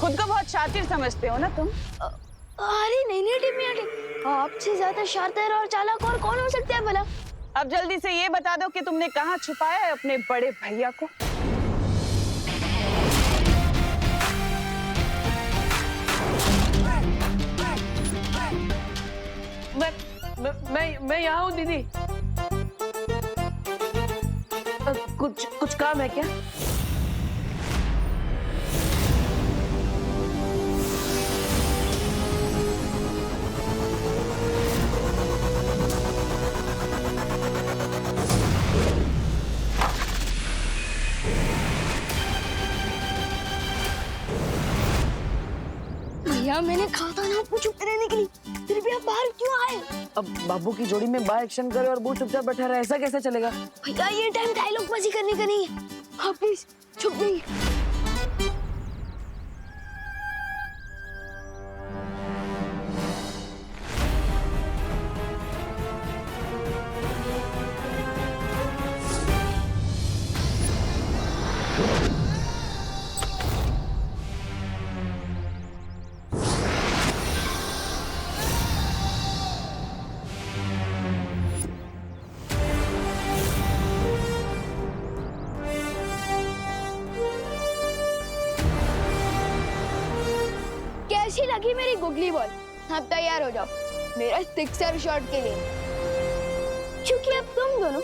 खुद को बहुत शातिर समझते हो ना तुम? अरे नहीं नहीं टिम्मी आंटी, आपसे ज्यादा शातिर और चालाक और कौन हो सकता है भला? अब जल्दी से ये बता दो कि तुमने कहाँ छुपाया है अपने बड़े भैया को? मैं यहाँ हूँ दीदी। कुछ काम है क्या? भैया मैंने कहा था ना आपको चुप रहने के लिए, फिर भी आप बाहर क्यों आए? अब बाबू की जोड़ी में बा एक्शन करे और वो चुपचाप बैठा रहे, ऐसा कैसे चलेगा? भैया ये टाइम डायलॉग बाजी करने का नहीं है, हाँ प्लीज चुप नहीं। कैसी लगी मेरी गुगली बॉल? अब तैयार हो जाओ मेरा सिक्सर शॉट के लिए, क्योंकि अब तुम दोनों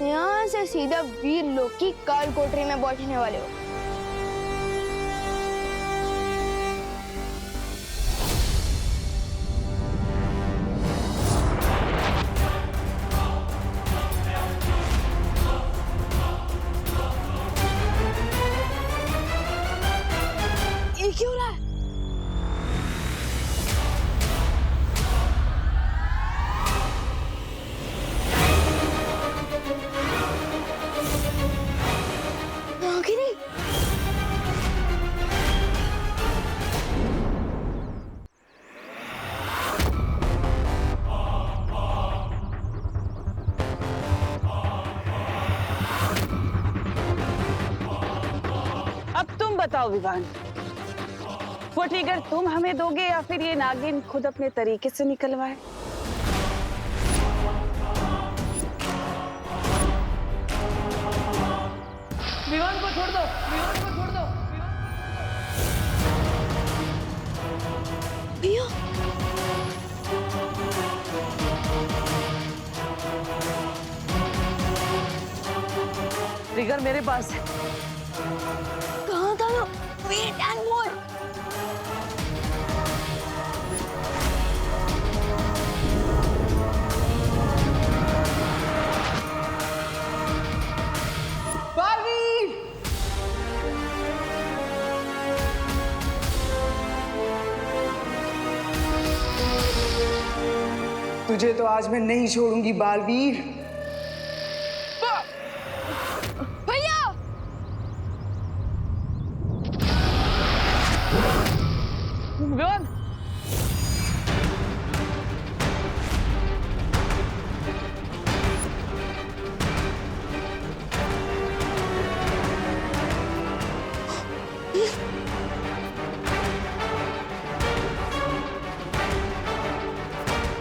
यहाँ से सीधा वीर लोक की काल कोठरी में बैठने वाले हो। ये क्यों रहा है? बताओ विवान, वो ट्रिगर तुम हमें दोगे या फिर ये नागिन खुद अपने तरीके से निकलवाए? विवान को छोड़ दो, विवान को छोड़ दो। भैया ट्रिगर मेरे पास है। कहाँ था वो? Wait and more. बालवीर! तुझे तो आज मैं नहीं छोड़ूंगी बालवीर। भैया विवान!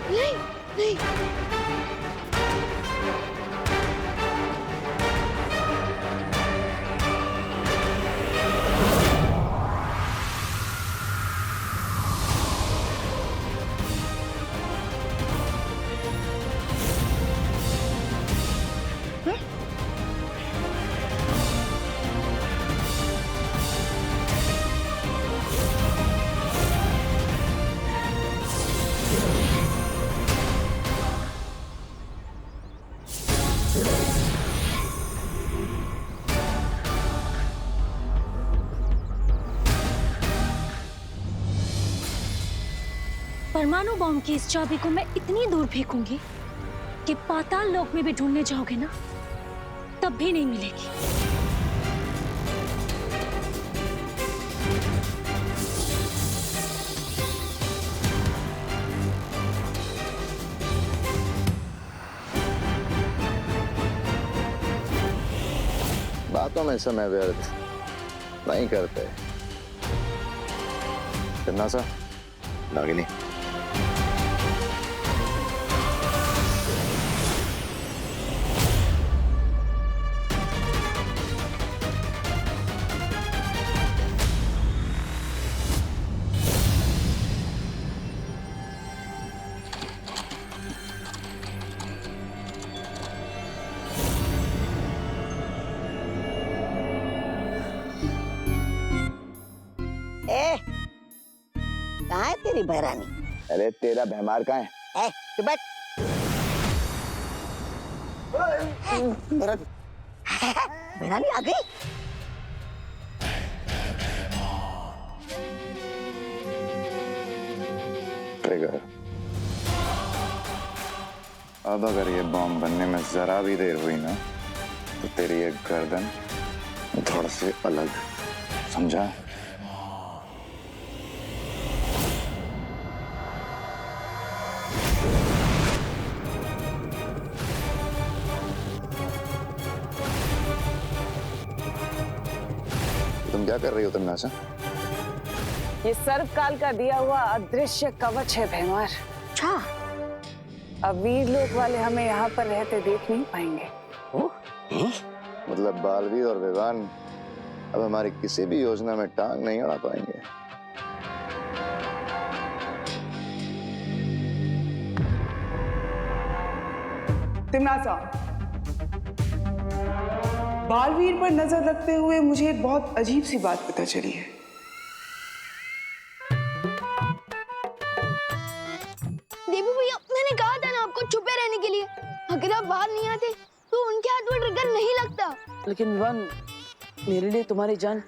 नहीं नहीं परमाणु बॉम्ब की इस चाबी को मैं इतनी दूर फेंकूंगी कि पाताल लोक में भी ढूंढने जाओगे ना, तब भी नहीं मिलेगी। बातों में समय व्यर्थ नहीं करते। करना सा नागिनी। ए, कहाँ है तेरी बहरानी? अरे तेरा भैमार कहाँ है? ए, तू बैठ। बहरानी आ गई? ट्रिगर। अब अगर ये बॉम्ब बनने में जरा भी देर हुई ना तो तेरी एक गर्दन धड़ से अलग, समझा? तुम क्या कर रही हो तन्नासा? ये सर्वकाल का दिया हुआ अदृश्य कवच है भैमार। अच्छा। अब वीर लोक वाले हमें यहाँ पर रहते देख नहीं पाएंगे। मतलब बालवीर और विवान अब हमारी किसी भी योजना में टांग नहीं अड़ा पाएंगे। तिमनासा, बालवीर पर नजर रखते हुए मुझे एक बहुत अजीब सी बात पता चली है। देवी भैया, मैंने कहा था ना आपको छुपे रहने के लिए। अगर आप बाहर नहीं आते तो उनके हाथ में ट्रिगर नहीं लगता। लेकिन विवान, मेरे लिए तुम्हारी जान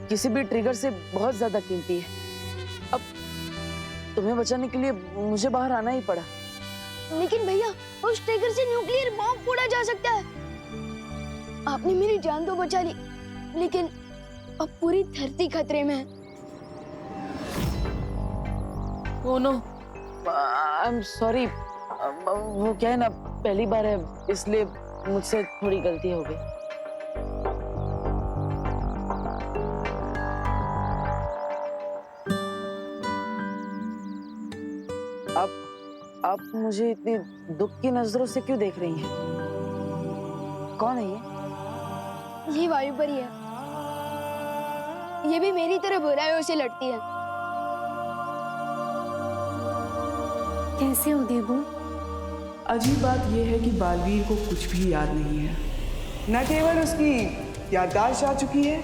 किसी भी ट्रिगर से बहुत ज्यादा कीमती है। अब तुम्हें बचाने के लिए मुझे बाहर आना ही पड़ा। लेकिन भैया, उस ट्रिगर से न्यूक्लियर बॉम्ब फोड़ा जा सकता है। आपने मेरी जान तो बचा ली, लेकिन अब पूरी धरती खतरे में है। Oh no, I am sorry. वो क्या है ना, पहली बार है इसलिए मुझसे थोड़ी गलती हो गई। आप मुझे इतनी दुख की नजरों से क्यों देख रही हैं? कौन है ये? ये वायुपरी है। ये भी मेरी तरह बुराइयों से लड़ती है। कैसे हो देवू? अजीब बात यह है कि बालवीर को कुछ भी याद नहीं है। न केवल उसकी याददाश्त जा चुकी है,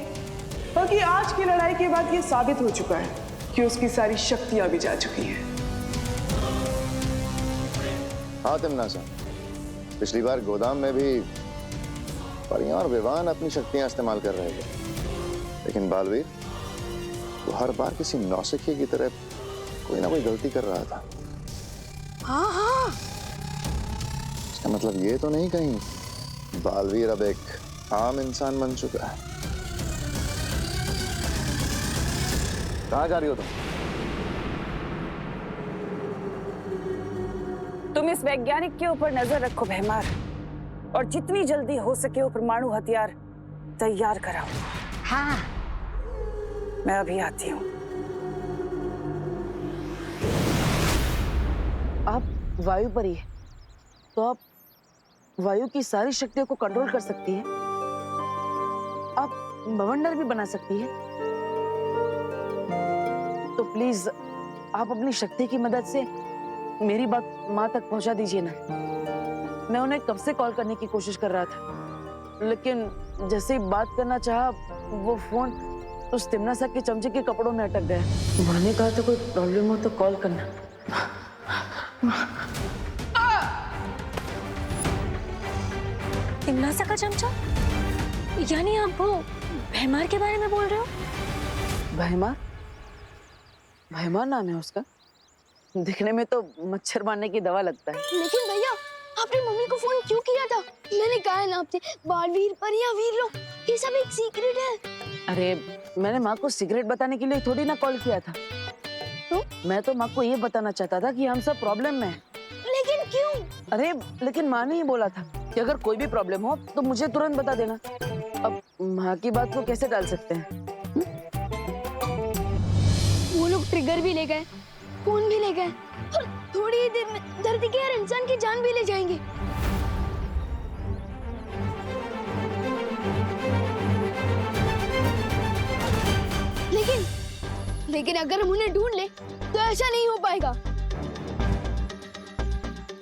बल्कि आज की लड़ाई के बाद यह साबित हो चुका है कि उसकी सारी शक्तियां भी जा चुकी हैं। हाँ तन्नासा, पिछली बार गोदाम में भी परियां और विवान अपनी शक्तियां इस्तेमाल कर रहे थे, लेकिन बालवीर वो हर बार किसी नौसिखिए की तरह कोई ना कोई गलती कर रहा था। हाँ हाँ। इसका मतलब ये तो नहीं कहीं बालवीर अब एक आम इंसान बन चुका है। कहाँ जा रही हो तुम इस वैज्ञानिक के ऊपर नजर रखो भैमार, और जितनी जल्दी हो सके वो परमाणु हथियार तैयार कराओ। हाँ। मैं अभी आती हूँ। आप वायु परी है, तो आप वायु की सारी शक्तियों को कंट्रोल कर सकती हैं। आप बवंडर भी बना सकती हैं। तो प्लीज आप अपनी शक्ति की मदद से मेरी बात माँ तक पहुंचा दीजिए ना। मैं उन्हें कब से कॉल करने की कोशिश कर रहा था, लेकिन जैसे ही बात करना चाहा वो फोन उस तिमनासा के चमचे के कपड़ों में अटक गया। माँ ने कहा था कोई प्रॉब्लम हो तो कॉल करना। तिमनासा का चमचा? यानी आप वो भैमार के बारे में बोल रहे हो? भैमार? भैमार नाम है उसका? दिखने में तो मच्छर मारने की दवा लगता है। लेकिन भैया, आपने मम्मी को फोन क्यों किया था? मैंने कहा है ना आपसे, बालवीर पर या वीर लोग, ये सब एक सीक्रेट है। अरे मैंने माँ को सीक्रेट बताने के लिए थोड़ी ना कॉल किया था। तो मैं तो माँ को ये बताना चाहता था कि हम सब प्रॉब्लम में हैं। लेकिन क्यों? अरे लेकिन माँ ने ही बोला था कि अगर कोई भी प्रॉब्लम हो तो मुझे तुरंत बता देना। अब माँ की बात को कैसे टाल सकते हैं? वो लोग ट्रिगर भी ले गए, फोन भी ले गए और थोड़ी ही देर में धरती के हर इंसान की जान भी ले जाएंगे। लेकिन अगर हम उन्हें ढूंढ ले तो ऐसा नहीं हो पाएगा।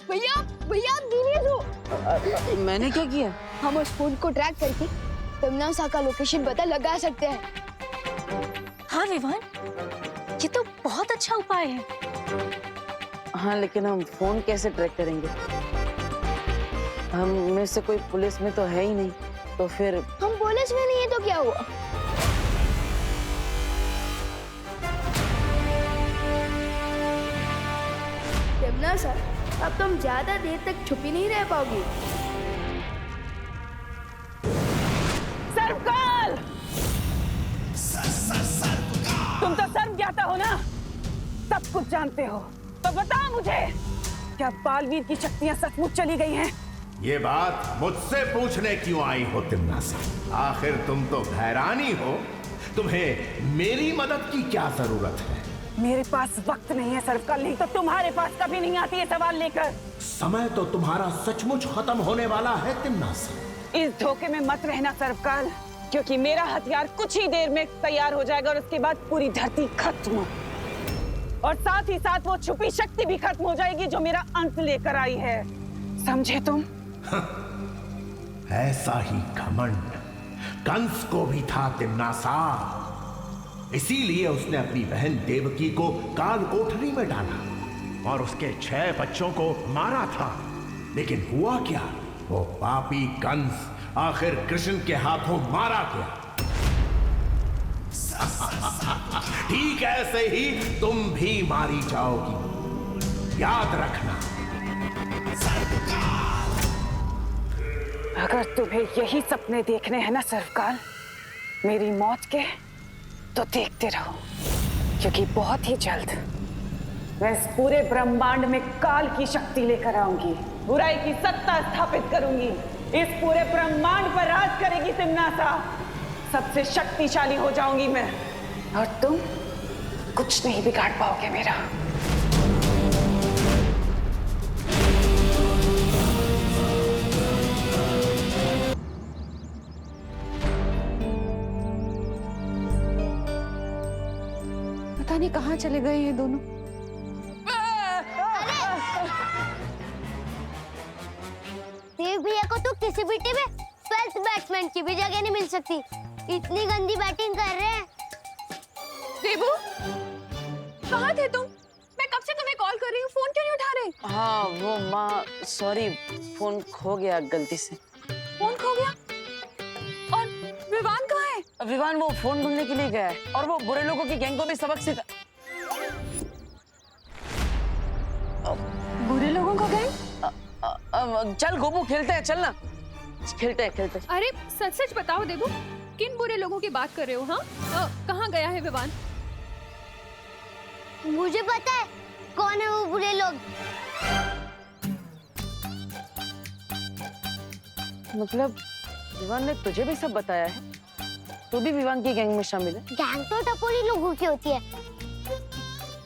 भैया भैया सीरियस हो। मैंने क्या किया? हम उस फोन को ट्रैक करके तमन्ना का लोकेशन पता लगा सकते हैं। हाँ विवान, ये तो बहुत अच्छा उपाय है। हाँ, लेकिन हम फोन कैसे ट्रैक करेंगे? हम में से कोई पुलिस में तो है ही नहीं, तो फिर हम पुलिस में नहीं है तो क्या हुआ? तमन्ना सर, अब तुम ज्यादा देर तक छुपी नहीं रह पाओगी। सर्वकाल! तुम तो सर्व ज्ञाता हो ना, सब कुछ जानते हो, तो बताओ मुझे, क्या बालवीर की शक्तियां सचमुच चली गई हैं? ये बात मुझसे पूछने क्यों आई हो तिम्नासा? आखिर तुम तो भैरानी हो, तुम्हें मेरी मदद की क्या जरूरत है? मेरे पास वक्त नहीं है सर्वकाल, नहीं तो तुम्हारे पास कभी नहीं आती है सवाल लेकर। समय तो तुम्हारा सचमुच खत्म होने वाला है तिम्नासा। इस धोखे में मत रहना सर्वकाल, क्योंकि मेरा हथियार कुछ ही देर में तैयार हो जाएगा और उसके बाद पूरी धरती खत्म, और साथ ही साथ वो छुपी शक्ति भी खत्म हो जाएगी जो मेरा अंत लेकर आई है। समझे तुम? ऐसा ही घमंड कंस को भी था तिम्नासा, इसीलिए उसने अपनी बहन देवकी को काल कोठरी में डाला और उसके 6 बच्चों को मारा था। लेकिन हुआ क्या? वो पापी कंस आखिर कृष्ण के हाथों मारा गया। ठीक ऐसे ही तुम भी मारी जाओगी, याद रखना। अगर तुम्हें यही सपने देखने हैं ना सर्वकाल, मेरी मौत के, तो देखते रहो, क्योंकि बहुत ही जल्द मैं इस पूरे ब्रह्मांड में काल की शक्ति लेकर आऊंगी, बुराई की सत्ता स्थापित करूंगी, इस पूरे ब्रह्मांड पर राज करेगी तिम्नासा, सबसे शक्तिशाली हो जाऊंगी मैं, और तुम कुछ नहीं बिगाड़ पाओगे मेरा। पता नहीं कहाँ चले गए ये दोनों। देव भैया को तो किसी भी टीम में 12th बैट्समैन की भी जगह नहीं मिल सकती, इतनी गंदी बैटिंग कर रहे हैं। देबू, कहाँ थे तुम? मैं कब से तुम्हें कॉल कर रही हूँ, फोन क्यों नहीं उठा रहे? हाँ वो माँ, सॉरी, फोन खो गया गलती से। फोन खो गया? और विवान कहाँ है? विवान वो फोन ढूंढने के लिए गया है, और वो बुरे लोगों की गैंग को भी सबक सिखा। बुरे लोगों का गैंग? चल गोपू, खेलते हैं, चल ना, खेलते हैं। अरे सच सच बताओ देबू, किन बुरे लोगों की बात कर रहे हो? हाँ, कहाँ गया है विवान? मुझे पता है कौन है वो बुरे लोग। मतलब विवान ने तुझे भी सब बताया है? तू भी विवान की गैंग में शामिल है? गैंग तो टपोरी लोगों की होती है,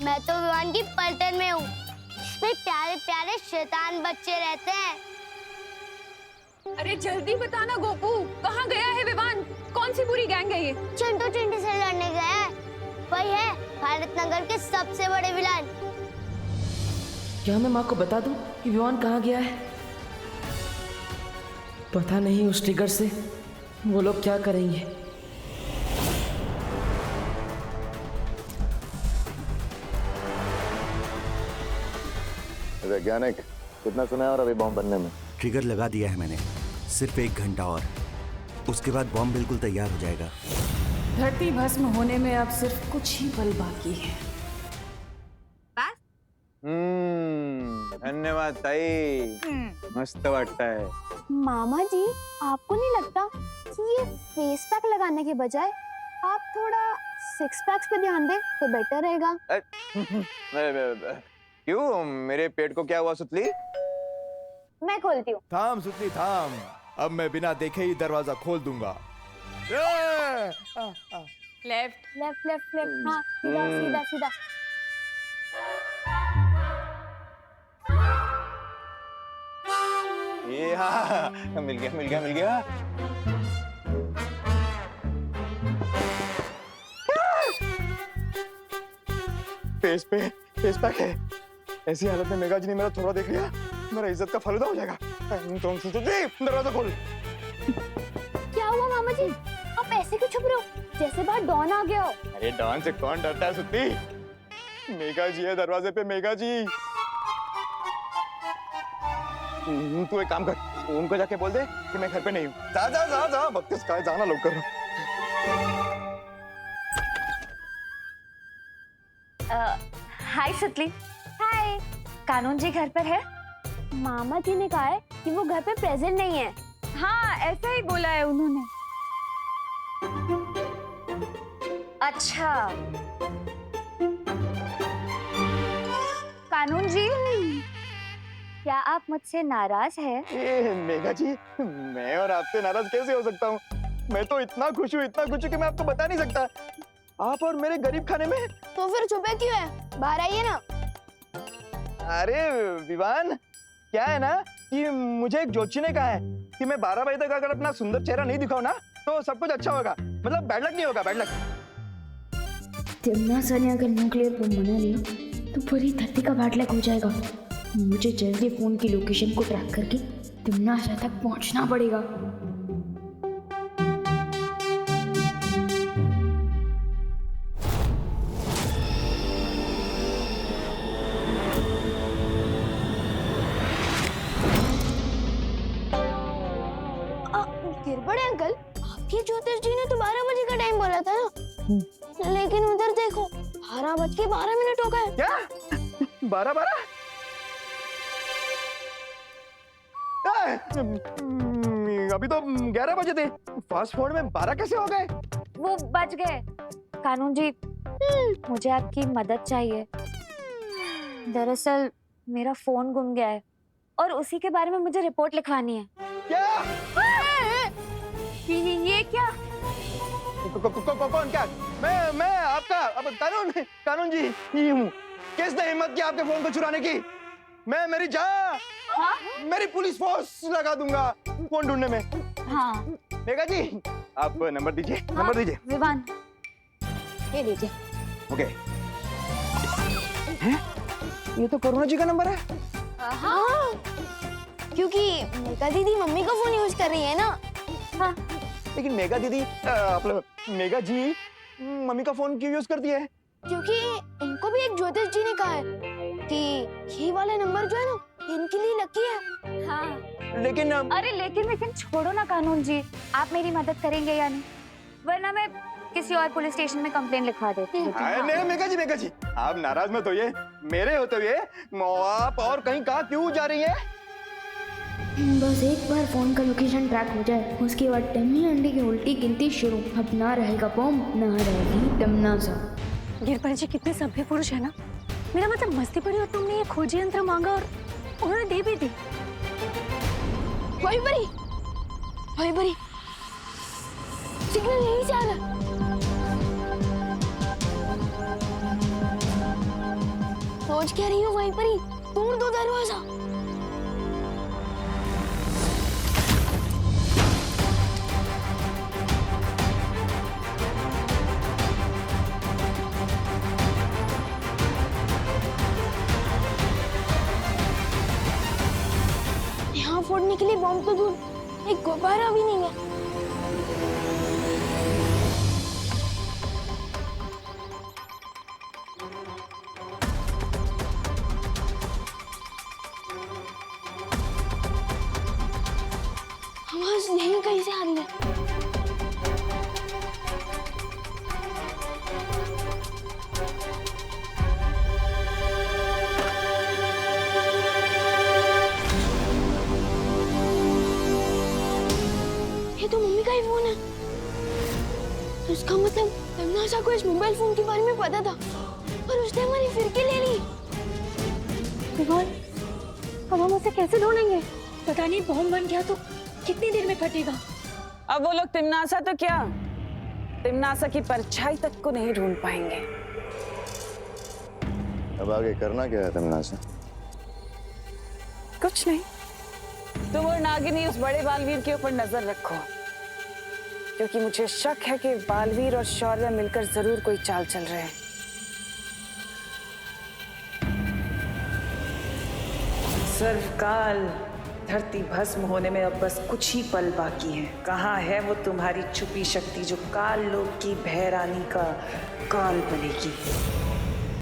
मैं तो विवान की पलटन में हूँ, इसमें प्यारे प्यारे शैतान बच्चे रहते हैं। अरे जल्दी बताना गोपू, कहाँ गया है विवान? कौन सी बुरी गैंग है ये? चिंटू चिंटी से लड़ने गया है, वही है भारत नगर के सबसे बड़े विलान। क्या मैं माँ को बता दूं कि विवान कहाँ गया है? पता नहीं उस ट्रिगर से वो लोग क्या करेंगे। वैज्ञानिक, कितना सुना है और अभी बॉम्ब बनने में? ट्रिगर लगा दिया है मैंने, सिर्फ 1 घंटा और, उसके बाद बॉम्ब बिल्कुल तैयार हो जाएगा। धरती भस्म होने में अब सिर्फ कुछ ही पल बाकी है। धन्यवाद ताई, मस्त वाटतंय। मामा जी, आपको नहीं लगता कि ये फेस पैक लगाने के बजाय आप थोड़ा 6 पैक्स पे ध्यान दें तो बेटर रहेगा? क्यों, मेरे पेट को क्या हुआ सुतली? मैं खोलती हूँ। थाम सुतली थाम, अब मैं बिना देखे ही दरवाजा खोल दूंगा। लेफ्ट लेफ्ट लेफ्ट लेफ्ट हाँ सीधा सीधा सीधा ये हाँ मिल गया मिल गया मिल गया। फेस पैक है। ऐसी हालत में मेघा जी ने मेरा थोड़ा देख लिया, मेरा इज्जत का फालूदा हो जाएगा। तुम दरवाजा खोल। क्या हुआ मामा जी? आप ऐसे क्यों छुप रहे हो? जैसे बाहर डॉन आ गया हो। अरे डॉन से कौन डरता है सुत्ती? मेघा जी है दरवाजे पे, मेघा जी। तू एक काम कर, उनको जाके बोल दे कि मैं घर पे नहीं हूँ। जा जा जा जा, बत्तीस का है, जाना लोग कर। हाय सुतली। हाय। कानून जी घर पर है? मामा जी ने कहा है कि वो घर पे प्रेजेंट नहीं है। हाँ ऐसा ही बोला है उन्होंने। अच्छा कानून जी, क्या आप मुझसे नाराज हैं? ए मेघा जी, मैं और आपसे नाराज कैसे हो सकता हूँ? मैं तो इतना खुश हूँ कि मैं आपको बता नहीं सकता। आप और मेरे गरीब खाने में। तो फिर छुपे क्यों है? बाहर आइए ना। अरे विवान, क्या है ना कि मुझे एक ज्योतिषी ने कहा है कि मैं 12 बजे तक अगर अपना सुंदर चेहरा नहीं दिखाऊं ना तो सब कुछ अच्छा होगा, मतलब बैड लक नहीं होगा, बैड लक। तिमनासा ने अगर न्यूक्लियर बम बना लिया तो पूरी धरती का बैड लक हो जाएगा। मुझे जल्दी फोन की लोकेशन को ट्रैक करके तिमनासा तक पहुंचना पड़ेगा। गिरबड़े अंकल, आपके ज्योतिष जी ने तो 12 बजे का टाइम बोला था ना, लेकिन उधर देखो 12:12 हो गए। क्या 12? अभी तो 11 बजे थे, फास्ट फॉरवर्ड में 12 कैसे हो गए? वो बच गए। कानून जी मुझे आपकी मदद चाहिए। दरअसल मेरा फोन गुम गया है और उसी के बारे में मुझे रिपोर्ट लिखवानी है। क्या? ये क्या? कौन क्या? मैं आपका अब कानून जी ही हूँ। किसने हिम्मत की आपके फोन को चुराने की? मैं मेरी जान, मेरी पुलिस फोर्स लगा दूंगा फोन ढूंढने में। हाँ मेघा जी, आप नंबर दीजिए। नंबर दीजिए। विवान ये लीजिए। ओके। ये तो करुणा जी का नंबर है। हाँ, क्योंकि मेघा दीदी मम्मी का फोन यूज कर रही है ना। हाँ। लेकिन मेघा दीदी मेघा जी मम्मी का फोन क्यों यूज करती है? क्योंकि इनको भी एक ज्योतिष जी ने कहा है कि ये वाला नंबर जो है ना इनके लिए लकी है। हाँ। लेकिन अरे लेकिन छोड़ो ना कानून जी, आप मेरी मदद करेंगे या नहीं? वरना मैं किसी और पुलिस स्टेशन में कंप्लेंट लिखवा देती हूँ। नहीं मेघा जी, आप नाराज मत होइए। मेरे होते हुए आप और कहीं कहाँ क्यों जा रही है? बस एक बार फोन का लोकेशन ट्रैक हो जाए, उसके बाद टम्मी अंडे की उल्टी गिनती शुरू। अब ना रहेगा बम, ना रहेगी तमन्नासा। गिरपरी जी कितने सभ्य पुरुष है ना। मेरा मतलब मस्ती पड़ी और तुमने ये खोजी यंत्र मांगा और उन्होंने दे भी दी। वही बड़ी सिग्नल यहीं से आ रहा। सोच क्या रही हो वहीं पर ही? तोड़ दो दरवाजा। यहाँ फोड़ने के लिए बम तो दूर, एक गुब्बारा भी नहीं है। आवाज यहीं कहीं से आ रही है। ये तो मम्मी का ही फोन है। तो इसका मतलब तमन्नासा को इस मोबाइल फोन के बारे में पता था और उसने हमारी फिरकी ले ली। अब हम उसे कैसे ढूंढेंगे? पता नहीं, बम बन गया तो कितनी देर में फटेगा। अब वो लोग तिमनासा तो क्या, तिमनासा की परछाई तक को नहीं ढूंढ पाएंगे। अब आगे करना क्या है तिमनासा? कुछ नहीं, तुम और नागिनी उस बड़े बालवीर के ऊपर नजर रखो, क्योंकि मुझे शक है कि बालवीर और शौर्य मिलकर जरूर कोई चाल चल रहे हैं। सर्वकाल, धरती भस्म होने में अब बस कुछ ही पल बाकी हैं। कहाँ है वो तुम्हारी छुपी शक्ति जो काल लोक की भैरानी का काल बनेगी?